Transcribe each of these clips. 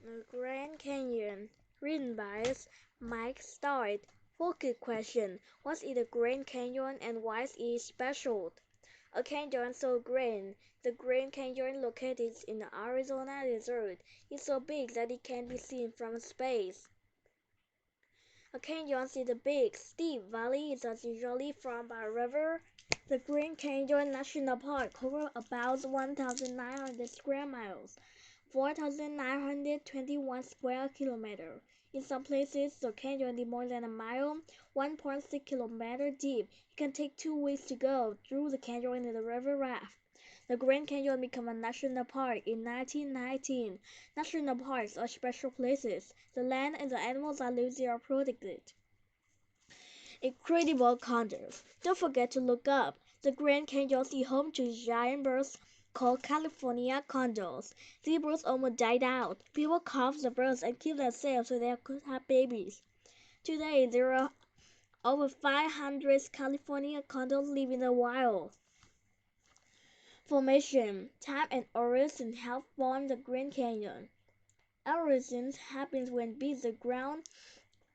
The Grand Canyon, written by Mike Start. Focus question: what is the Grand Canyon and why is it special? A canyon so grand, the Grand Canyon located in the Arizona desert, is so big that it can be seen from space. A canyon is a big, steep valley that usually formed by a river. The Grand Canyon National Park covers about 1,900 square miles, 4,921 square kilometers. In some places, the canyon is more than a mile, 1.6 kilometers deep. It can take 2 weeks to go through the canyon in a river raft. The Grand Canyon became a national park in 1919. National parks are special places. The land and the animals that live there are protected. Incredible condors. Don't forget to look up. The Grand Canyon is home to giant birds called California condors. These birds almost died out. People carve the birds and kill themselves so they could have babies. Today, there are over 500 California condors live in the wild. Formation, time and origin help form the Grand Canyon. Erosion happens when beneath the ground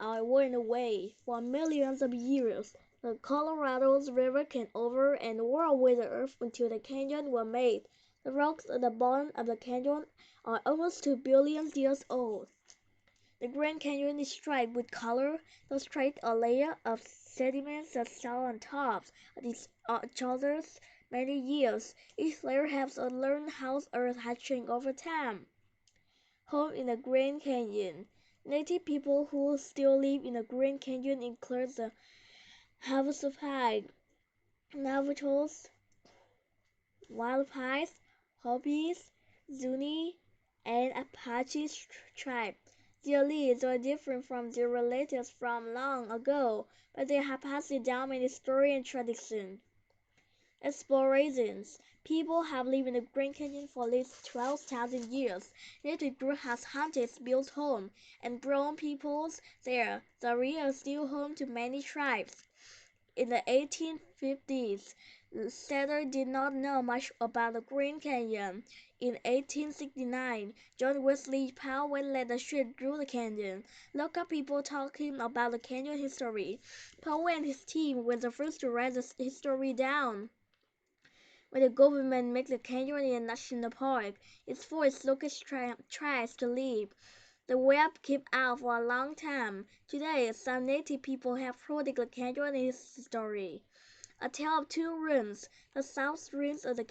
are worn away for millions of years. The Colorado River came over and wore away the earth until the canyon was made. The rocks at the bottom of the canyon are almost 2 billion years old. The Grand Canyon is striped with color. Those stripes are layers of sediments that sit on top of each other's many years. Each layer helps us learn how Earth has changed over time. Home in the Grand Canyon. Native people who still live in the Grand Canyon include the Havasupai, Navajos, Wildpis, Hopis, Zuni, and Apache tribes. Their lives are different from their relatives from long ago, but they have passed down many stories and traditions. Explorations. People have lived in the Grand Canyon for at least 12,000 years. Native group has hunted, built homes, and grown peoples there. The area is still home to many tribes. In the 1850s, settlers did not know much about the Grand Canyon. In 1869, John Wesley Powell led a trip through the canyon. Local people taught him about the canyon history. Powell and his team were the first to write the history down. When the government makes the canyon a national park, it forces local tribes to leave. The web kept out for a long time. Today, some native people have protected the canyon and its story. A tale of two rooms. The south rim of the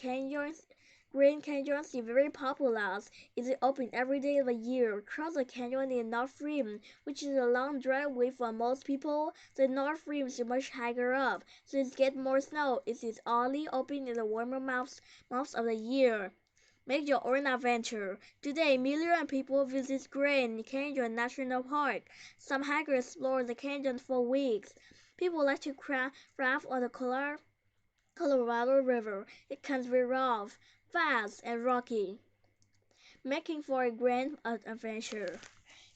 Grand Canyon is very popular. It is open every day of the year. Across the canyon is the north rim, which is a long driveway for most people. The north rim is much higher up, so it gets more snow. It is only open in the warmer months of the year. Make your own adventure. Today, millions of people visit Grand Canyon National Park. Some hikers explore the canyon for weeks. People like to craft on the Colorado River. It can be rough, fast, and rocky, making for a grand adventure.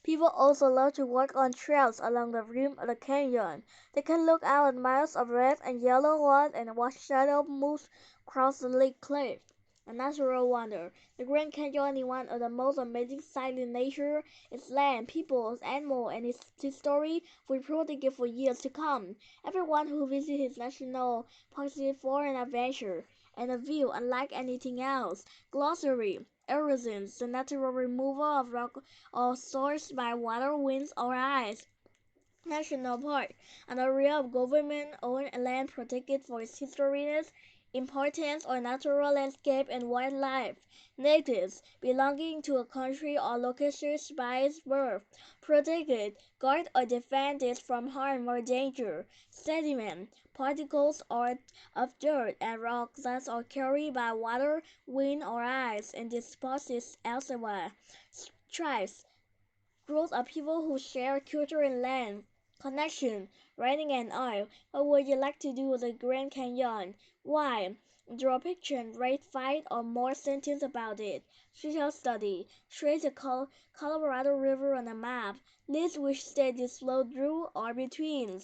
People also love to walk on trails along the rim of the canyon. They can look out at miles of red and yellow woods and watch shadows move across the lake cliff. A natural wonder. The Grand Canyon is one of the most amazing sights in nature. Its land, people, animals, and its history will protect it for years to come. Everyone who visits his national park is for an adventure and a view unlike anything else. Glossary. Erosion, the natural removal of rock or source by water, winds, or ice. National Park, an area of government-owned land protected for its historic importance or natural landscape and wildlife. Natives, belonging to a country or location by its birth. Protected, guard or defended from harm or danger. Sediment, particles of dirt and rock that are carried by water, wind, or ice and disposed elsewhere. Tribes, groups of people who share culture and land. Connection, writing and art. What would you like to do with the Grand Canyon? Why? Draw a picture and write 5 or more sentences about it. Social study. Trace the Colorado River on a map. List which state it flows through or between.